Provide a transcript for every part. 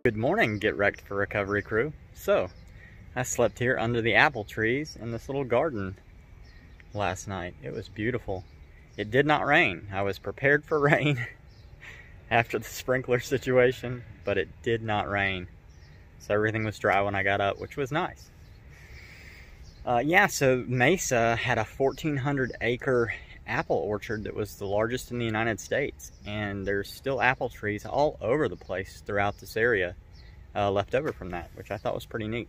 Good morning, Get Wrecked for Recovery crew. So, I slept here under the apple trees in this little garden last night. It was beautiful. It did not rain. I was prepared for rain after the sprinkler situation, but it did not rain. So everything was dry when I got up, which was nice. So Mesa had a 1,400 acre apple orchard that was the largest in the United States, and there's still apple trees all over the place throughout this area left over from that, which I thought was pretty neat.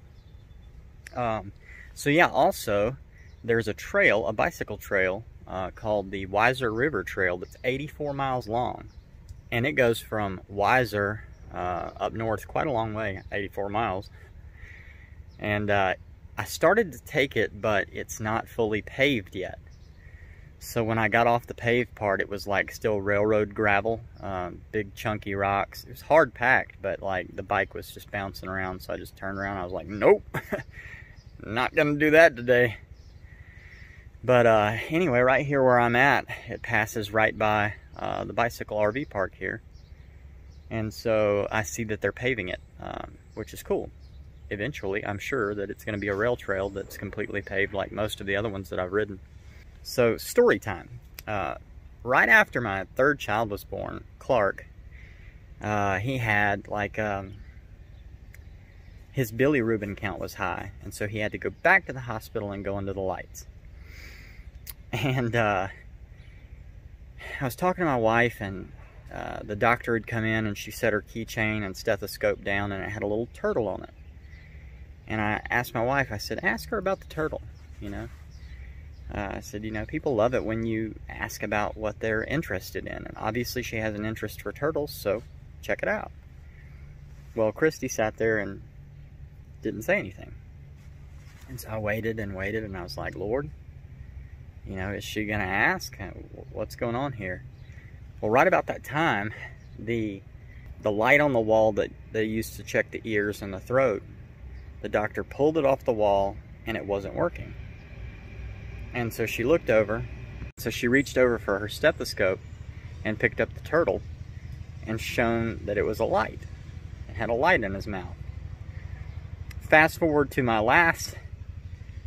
Also there's a trail, a bicycle trail called the Weiser River Trail that's 84 miles long, and it goes from Weiser up north quite a long way, 84 miles. And I started to take it, but it's not fully paved yet. So when I got off the paved part, it was like still railroad gravel, big chunky rocks. It was hard packed, but like the bike was just bouncing around, so I just turned around. I was like, nope, not gonna do that today. But anyway, right here where I'm at, it passes right by the bicycle RV park here. And so I see that they're paving it, which is cool. Eventually, I'm sure that it's gonna be a rail trail that's completely paved like most of the other ones that I've ridden. So, story time. Right after my third child was born, Clark, he had like, his bilirubin count was high, and so he had to go back to the hospital and go under the lights. And I was talking to my wife, and the doctor had come in, and she set her keychain and stethoscope down, and it had a little turtle on it. And I asked my wife, I said, ask her about the turtle, you know. I said, you know, people love it when you ask about what they're interested in. And obviously she has an interest for turtles, so check it out. Well, Christy sat there and didn't say anything. And so I waited and waited, and I was like, Lord, you know, is she going to ask? What's going on here? Well, right about that time, the light on the wall that they used to check the ears and the throat, the doctor pulled it off the wall, and it wasn't working. And so she looked over, so she reached over for her stethoscope and picked up the turtle and shown that it was a light. It had a light in his mouth. Fast forward to my last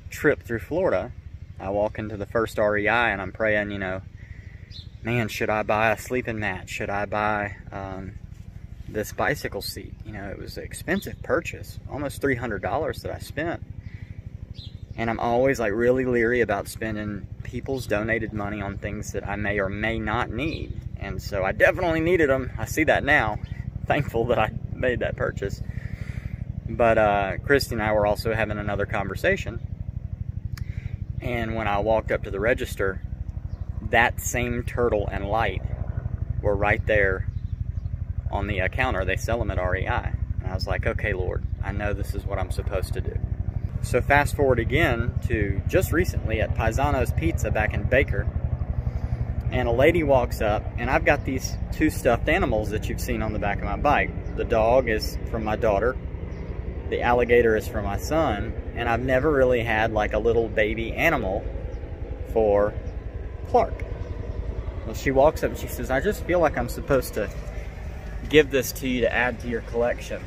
trip through Florida, I walk into the first REI and I'm praying, you know, man, should I buy a sleeping mat? Should I buy this bicycle seat? You know, it was an expensive purchase, almost $300 that I spent. And I'm always like really leery about spending people's donated money on things that I may or may not need. And so I definitely needed them. I see that now. Thankful that I made that purchase. But Christy and I were also having another conversation. And when I walked up to the register, that same turtle and light were right there on the counter. They sell them at REI. And I was like, okay, Lord, I know this is what I'm supposed to do. So fast forward again to just recently at Paisano's Pizza back in Baker, and a lady walks up, and I've got these two stuffed animals that you've seen on the back of my bike. The dog is from my daughter, the alligator is for my son, and I've never really had like a little baby animal for Clark. Well, she walks up and she says, I just feel like I'm supposed to give this to you to add to your collection.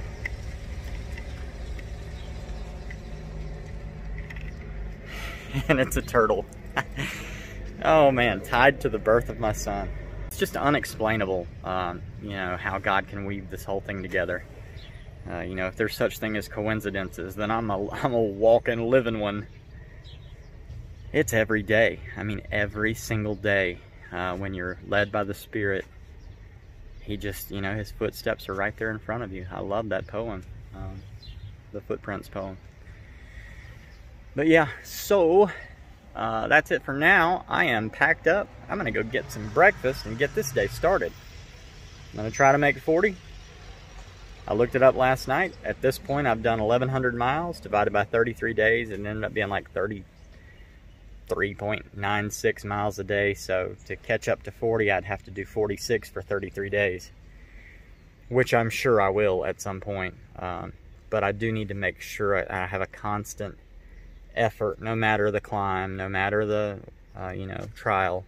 And it's a turtle. Oh man, tied to the birth of my son. It's just unexplainable, you know, how God can weave this whole thing together. You know, if there's such thing as coincidences, then I'm a walking, living one. It's every day. I mean, every single day, when you're led by the Spirit, He just, you know, His footsteps are right there in front of you. I love that poem, the Footprints poem. But yeah, so that's it for now. I am packed up. I'm gonna go get some breakfast and get this day started. I'm gonna try to make 40. I looked it up last night. At this point, I've done 1,100 miles divided by 33 days, and it ended up being like 33.96 miles a day. So to catch up to 40, I'd have to do 46 for 33 days, which I'm sure I will at some point. But I do need to make sure I have a constant effort, no matter the climb, no matter the you know, trial,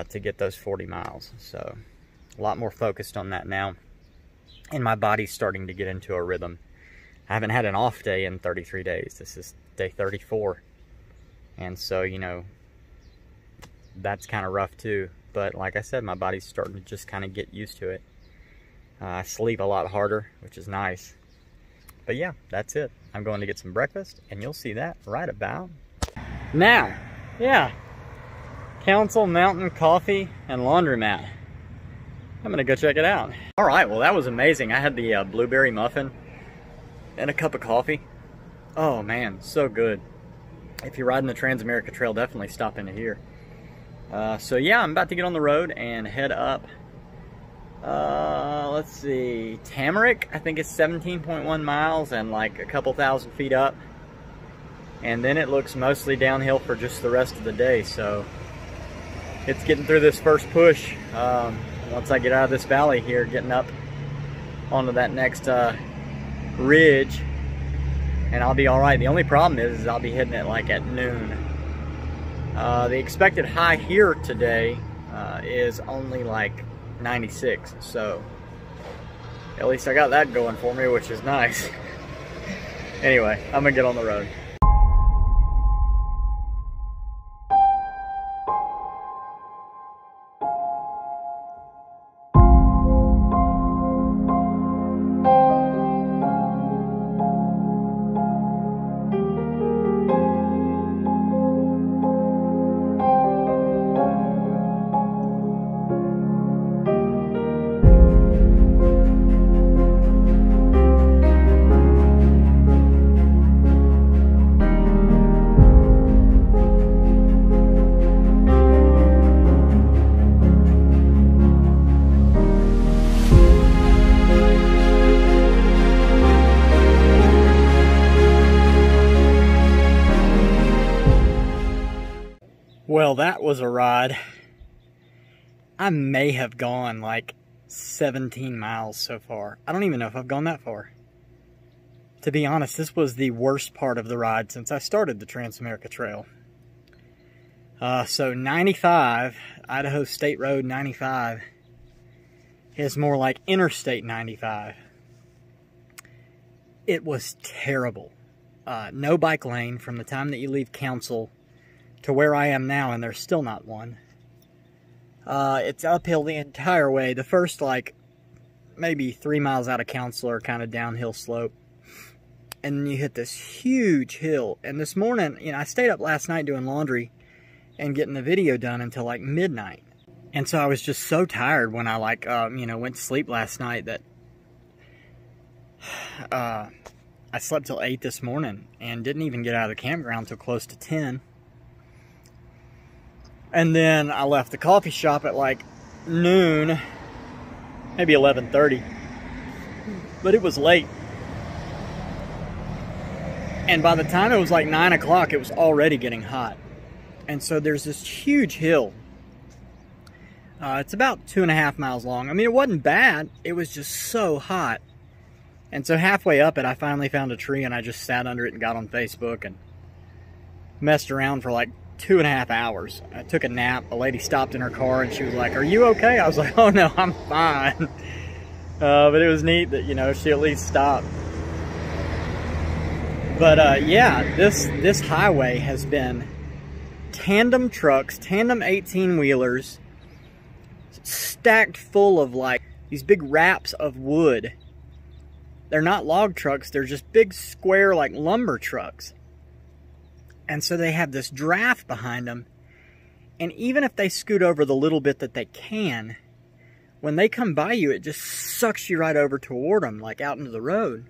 to get those 40 miles. So a lot more focused on that now. and my body's starting to get into a rhythm. I haven't had an off day in 33 days. This is day 34. And so, you know, that's kind of rough too. But like I said, my body's starting to just kind of get used to it. I sleep a lot harder, which is nice. But yeah, that's it. I'm going to get some breakfast, and you'll see that right about now. Yeah. Council Mountain Coffee and Laundromat. I'm gonna go check it out. All right, well that was amazing. I had the blueberry muffin and a cup of coffee. Oh man, so good. If you're riding the Trans-America Trail, definitely stop into here. So yeah, I'm about to get on the road and head up. Let's see, Tamarack, I think it's 17.1 miles and like a couple thousand feet up. And then it looks mostly downhill for just the rest of the day. So it's getting through this first push. Once I get out of this valley here, getting up onto that next ridge, and I'll be all right. The only problem is I'll be hitting it like at noon. The expected high here today is only like 96, so at least I got that going for me, which is nice. Anyway, I'm gonna get on the road. Well, that was a ride. I may have gone like 17 miles so far. I don't even know if I've gone that far. To be honest, this was the worst part of the ride since I started the Trans-America Trail. So 95, Idaho State Road 95, is more like Interstate 95. It was terrible. No bike lane from the time that you leave Council to where I am now, and there's still not one. It's uphill the entire way. The first, like, maybe 3 miles out of Council are kind of downhill slope. And then you hit this huge hill. And this morning, you know, I stayed up last night doing laundry and getting the video done until like midnight. And so I was just so tired when I, like, you know, went to sleep last night that I slept till 8 this morning and didn't even get out of the campground till close to 10. And then I left the coffee shop at like noon, maybe 11:30, but it was late. And by the time it was like 9 o'clock, it was already getting hot. And so there's this huge hill. It's about 2.5 miles long. I mean, it wasn't bad. It was just so hot. And so halfway up it, I finally found a tree and I just sat under it and got on Facebook and messed around for like 2.5 hours. I took a nap. A lady stopped in her car and she was like, "Are you okay?" I was like, "Oh no, I'm fine." But it was neat that, you know, she at least stopped. But yeah, this highway has been tandem trucks, tandem 18-wheelers, stacked full of like these big wraps of wood. They're not log trucks, they're just big square like lumber trucks. And so they have this draft behind them. And even if they scoot over the little bit that they can, when they come by you, it just sucks you right over toward them, like out into the road.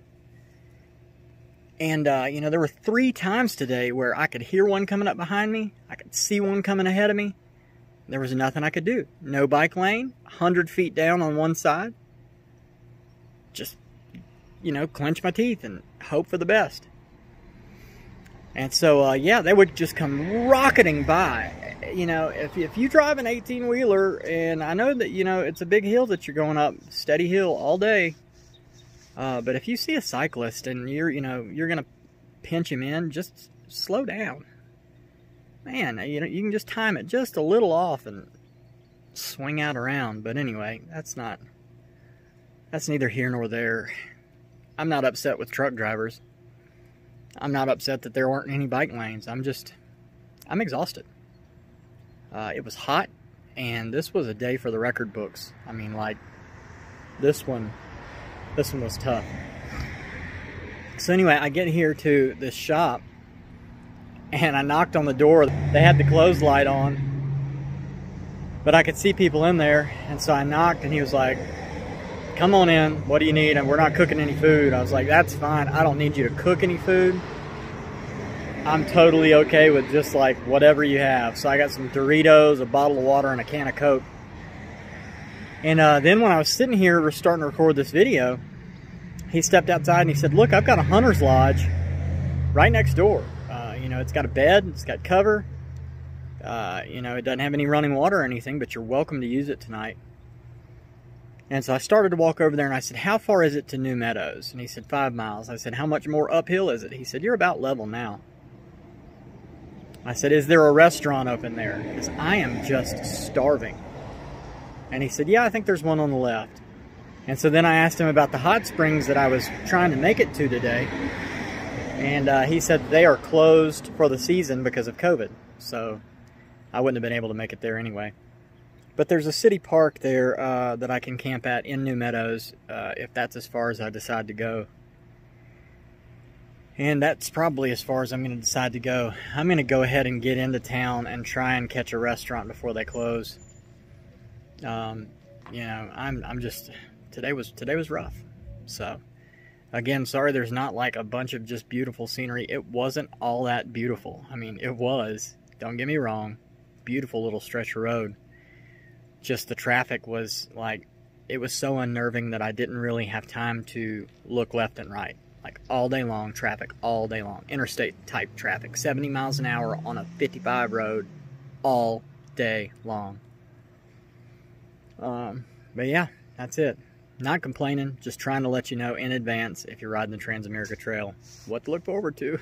And, you know, there were 3 times today where I could hear one coming up behind me. I could see one coming ahead of me. There was nothing I could do. No bike lane, 100 feet down on one side. Just, you know, clench my teeth and hope for the best. And so, yeah, they would just come rocketing by. You know, if you drive an 18-wheeler, and I know that, you know, it's a big hill that you're going up, steady hill all day. But if you see a cyclist and you're going to pinch him in, just slow down. Man, you know, you can just time it just a little off and swing out around. But anyway, that's not that's neither here nor there. I'm not upset with truck drivers. I'm not upset that there aren't any bike lanes. I'm exhausted. It was hot, and this was a day for the record books. I mean, like, this one was tough. So anyway, I get here to this shop, and I knocked on the door. They had the clothes light on, but I could see people in there, and so I knocked, and he was like, "Come on in, what do you need? And we're not cooking any food." I was like, "That's fine, I don't need you to cook any food. I'm totally okay with just like whatever you have." So I got some Doritos, a bottle of water, and a can of Coke. And then when I was sitting here starting to record this video, he stepped outside and he said, "Look, I've got a hunter's lodge right next door. You know, it's got a bed, it's got cover. You know, it doesn't have any running water or anything, but you're welcome to use it tonight." And so I started to walk over there, and I said, "How far is it to New Meadows?" And he said, 5 miles. I said, "How much more uphill is it?" He said, "You're about level now." I said, "Is there a restaurant open there? Because I am just starving." And he said, "Yeah, I think there's one on the left." And so then I asked him about the hot springs that I was trying to make it to today. And he said they are closed for the season because of COVID. So I wouldn't have been able to make it there anyway. But there's a city park there that I can camp at in New Meadows if that's as far as I decide to go. And that's probably as far as I'm going to decide to go. I'm going to go ahead and get into town and try and catch a restaurant before they close. You know, I'm just, today was rough. So again, sorry there's not like a bunch of just beautiful scenery. It wasn't all that beautiful. I mean, it was, don't get me wrong, beautiful little stretch of road. Just the traffic was like, it was so unnerving that I didn't really have time to look left and right. Like all day long, traffic all day long. Interstate type traffic, 70 miles an hour on a 55 road all day long. But yeah, that's it. Not complaining, just trying to let you know in advance if you're riding the Trans-America Trail what to look forward to.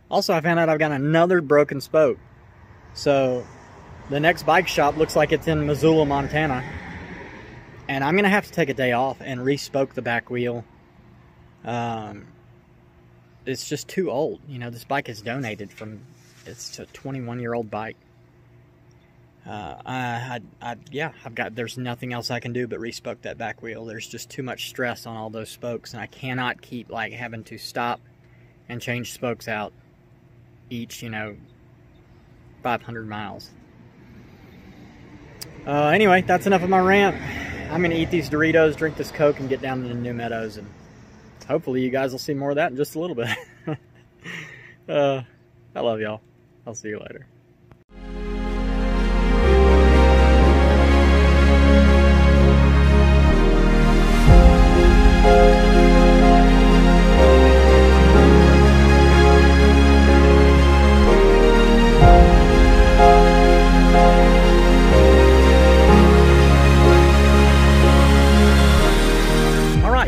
Also, I found out I've got another broken spoke. So the next bike shop looks like it's in Missoula, Montana. And I'm going to have to take a day off and re-spoke the back wheel. It's just too old. You know, this bike is donated from, it's a 21-year-old bike. There's nothing else I can do but re-spoke that back wheel. There's just too much stress on all those spokes, and I cannot keep like having to stop and change spokes out each, 500 miles. Anyway, that's enough of my rant. I'm going to eat these Doritos, drink this Coke, and get down to the New Meadows, and hopefully you guys will see more of that in just a little bit. I love y'all. I'll see you later.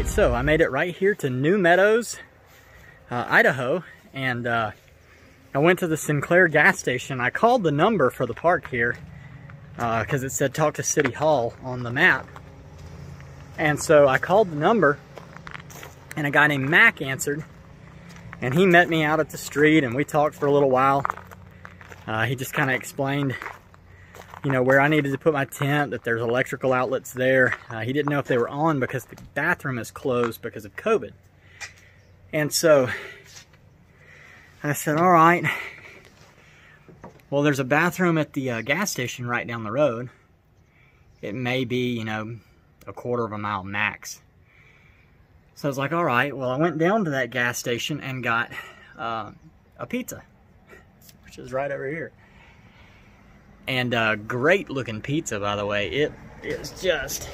So I made it right here to New Meadows, Idaho, and I went to the Sinclair gas station. I called the number for the park here because it said talk to City Hall on the map. And so I called the number, and a guy named Mac answered, and he met me out at the street, and we talked for a little while. He just kind of explained, where I needed to put my tent, that there's electrical outlets there. He didn't know if they were on because the bathroom is closed because of COVID. And so I said, all right. Well, there's a bathroom at the gas station right down the road. It may be, a quarter of a mile max. So I was like, all right. Well, I went down to that gas station and got a pizza, which is right over here. And great looking pizza, by the way. It is just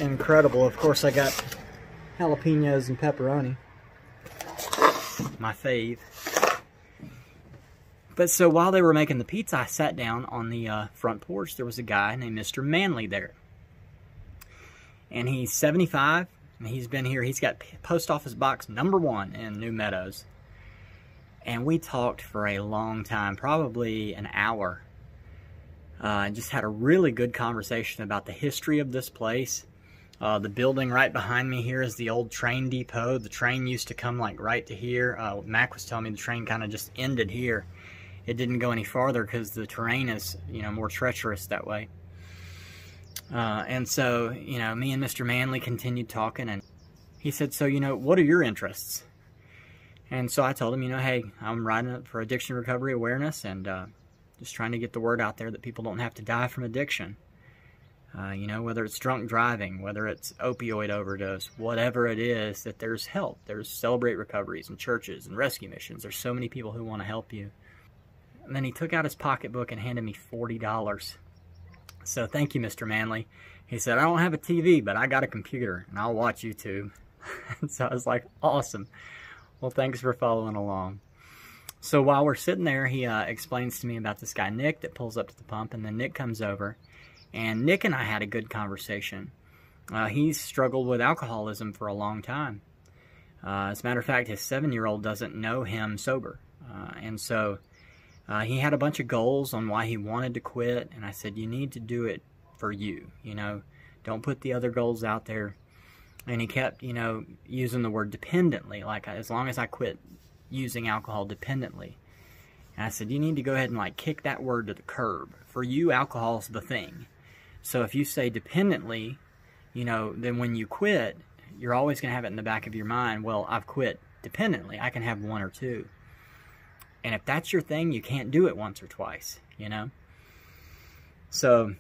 incredible. Of course, I got jalapenos and pepperoni, my fave. But so while they were making the pizza, I sat down on the front porch. There was a guy named Mr. Manley there. And he's 75, and he's been here. He's got post office box number 1 in New Meadows. And we talked for a long time, probably an hour. And just had a really good conversation about the history of this place. The building right behind me here is the old train depot. The train used to come like right to here. Mac was telling me the train kind of just ended here. It didn't go any farther because the terrain is, you know, more treacherous that way. And so, you know, me and Mr. Manley continued talking, and he said, so, you know, what are your interests? And so I told him, you know, hey, I'm writing up for addiction recovery awareness, and just trying to get the word out there that people don't have to die from addiction. You know, whether it's drunk driving, whether it's opioid overdose, whatever it is, that there's help. There's Celebrate Recoveries and churches and rescue missions. There's so many people who want to help you. And then he took out his pocketbook and handed me $40. So thank you, Mr. Manley. He said, I don't have a TV, but I got a computer, and I'll watch YouTube. So I was like, awesome. Well, thanks for following along. So while we're sitting there, he explains to me about this guy, Nick, that pulls up to the pump, and then Nick comes over. And Nick and I had a good conversation. He's struggled with alcoholism for a long time. As a matter of fact, his 7-year-old doesn't know him sober. And so he had a bunch of goals on why he wanted to quit. And I said, you need to do it for you. You know, don't put the other goals out there. And he kept, you know, using the word dependently, like as long as I quit using alcohol dependently. And I said, you need to go ahead and like kick that word to the curb. For you, alcohol's the thing. So if you say dependently, you know, then when you quit, you're always going to have it in the back of your mind, well, I've quit dependently. I can have one or two. And if that's your thing, you can't do it once or twice, you know? So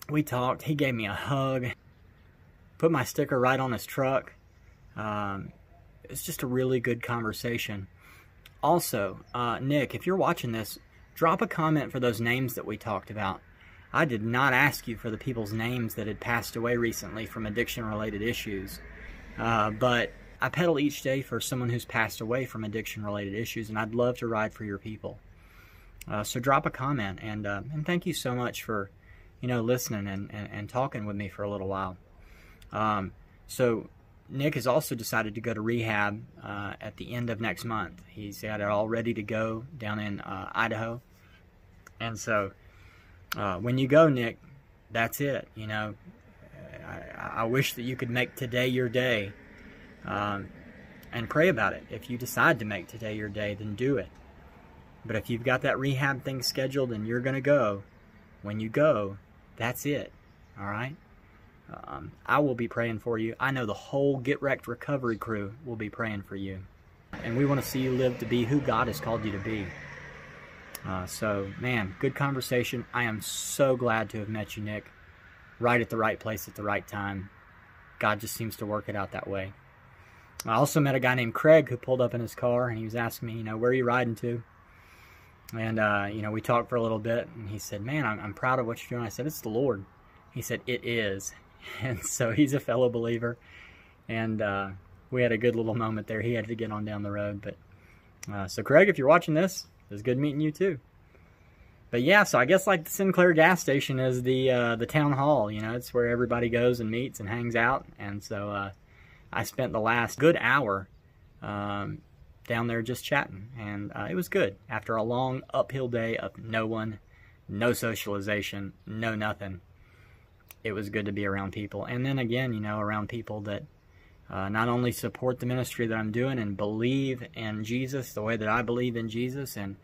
we talked. He gave me a hug, put my sticker right on his truck. It's just a really good conversation. Also, Nick, if you're watching this, drop a comment for those names that we talked about. I did not ask you for the people's names that had passed away recently from addiction-related issues. But I pedal each day for someone who's passed away from addiction-related issues, and I'd love to ride for your people. So drop a comment, and thank you so much for, you know, listening and talking with me for a little while. So Nick has also decided to go to rehab at the end of next month. He's got it all ready to go down in Idaho. And so when you go, Nick, that's it. You know, I wish that you could make today your day, and pray about it. If you decide to make today your day, then do it. But if you've got that rehab thing scheduled and you're going to go, when you go, that's it. All right? I will be praying for you. I know the whole Get Wrecked recovery crew will be praying for you. And we want to see you live to be who God has called you to be. So, man, good conversation. I am so glad to have met you, Nick. Right at the right place at the right time. God just seems to work it out that way. I also met a guy named Craig who pulled up in his car, and he was asking me, you know, where are you riding to? And, you know, we talked for a little bit, and he said, man, I'm proud of what you're doing. I said, it's the Lord. He said, it is. And so he's a fellow believer, and we had a good little moment there. He had to get on down the road. But so, Craig, if you're watching this, it was good meeting you too. But yeah, so I guess like the Sinclair gas station is the town hall. You know, it's where everybody goes and meets and hangs out. And so I spent the last good hour down there just chatting, and it was good. After a long uphill day of no one, no socialization, no nothing, it was good to be around people. And then again, you know, around people that not only support the ministry that I'm doing and believe in Jesus the way that I believe in Jesus, and,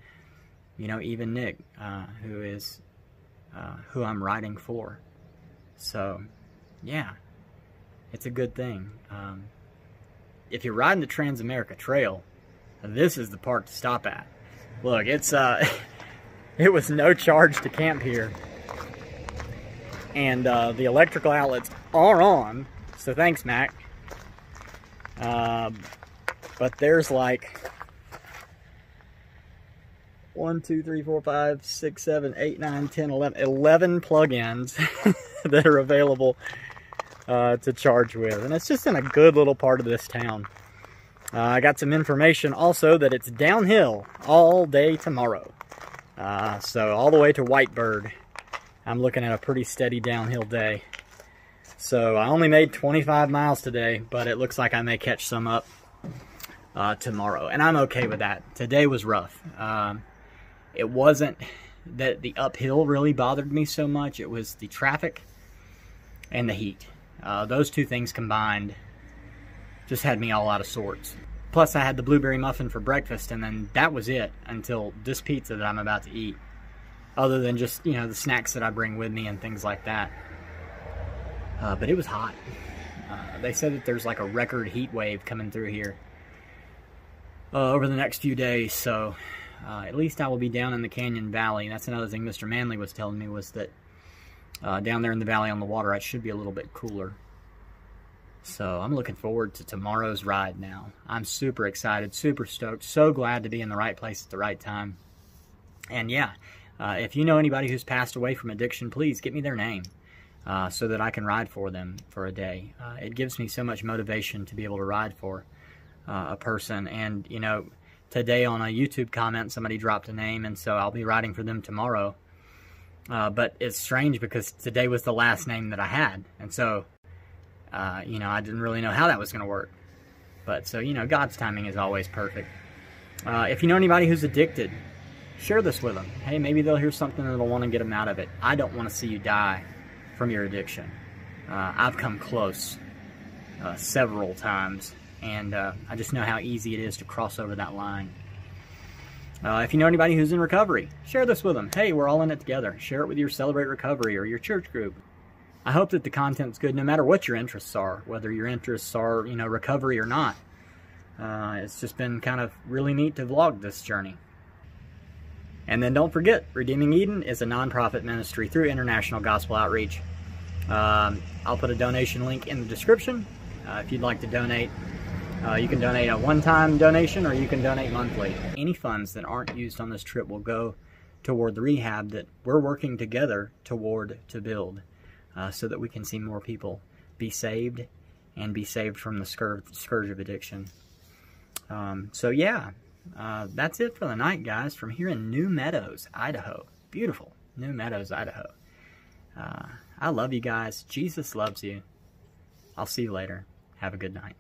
you know, even Nick, who is who I'm writing for. So, yeah, it's a good thing. If you're riding the Trans-America Trail, this is the park to stop at. Look, it's it was no charge to camp here. And the electrical outlets are on, so thanks, Mac. But there's like 1, 2, 3, 4, 5, 6, 7, 8, 9, 10, 11 plug-ins that are available to charge with. And it's just in a good little part of this town. I got some information also that it's downhill all day tomorrow. So all the way to Whitebird. I'm looking at a pretty steady downhill day. So I only made 25 miles today, but it looks like I may catch some up tomorrow. And I'm okay with that. Today was rough. It wasn't that the uphill really bothered me so much. It was the traffic and the heat. Those two things combined just had me all out of sorts. Plus I had the blueberry muffin for breakfast, and then that was it until this pizza that I'm about to eat. Other than just, you know, the snacks that I bring with me and things like that. But it was hot. They said that there's like a record heat wave coming through here over the next few days, so at least I will be down in the Canyon Valley. That's another thing Mr. Manley was telling me, was that down there in the valley on the water, it should be a little bit cooler. So I'm looking forward to tomorrow's ride now. I'm super excited, super stoked, so glad to be in the right place at the right time. And yeah, if you know anybody who's passed away from addiction, please get me their name so that I can ride for them for a day. It gives me so much motivation to be able to ride for a person. And, you know, today on a YouTube comment, somebody dropped a name, and so I'll be riding for them tomorrow. But it's strange because today was the last name that I had. And so, you know, I didn't really know how that was going to work. But so, you know, God's timing is always perfect. If you know anybody who's addicted, share this with them. Hey, maybe they'll hear something that'll want to get them out of it. I don't want to see you die from your addiction. I've come close several times, and I just know how easy it is to cross over that line. If you know anybody who's in recovery, share this with them. Hey, we're all in it together. Share it with your Celebrate Recovery or your church group. I hope that the content's good no matter what your interests are, whether your interests are, you know, recovery or not. It's just been kind of really neat to vlog this journey. And then don't forget, Redeeming Eden is a nonprofit ministry through International Gospel Outreach. I'll put a donation link in the description if you'd like to donate. You can donate a one-time donation, or you can donate monthly. Any funds that aren't used on this trip will go toward the rehab that we're working together toward to build, so that we can see more people be saved and be saved from the scourge of addiction. So yeah. That's it for the night, guys, from here in New Meadows, Idaho. Beautiful New Meadows, Idaho. I love you guys. Jesus loves you. I'll see you later. Have a good night.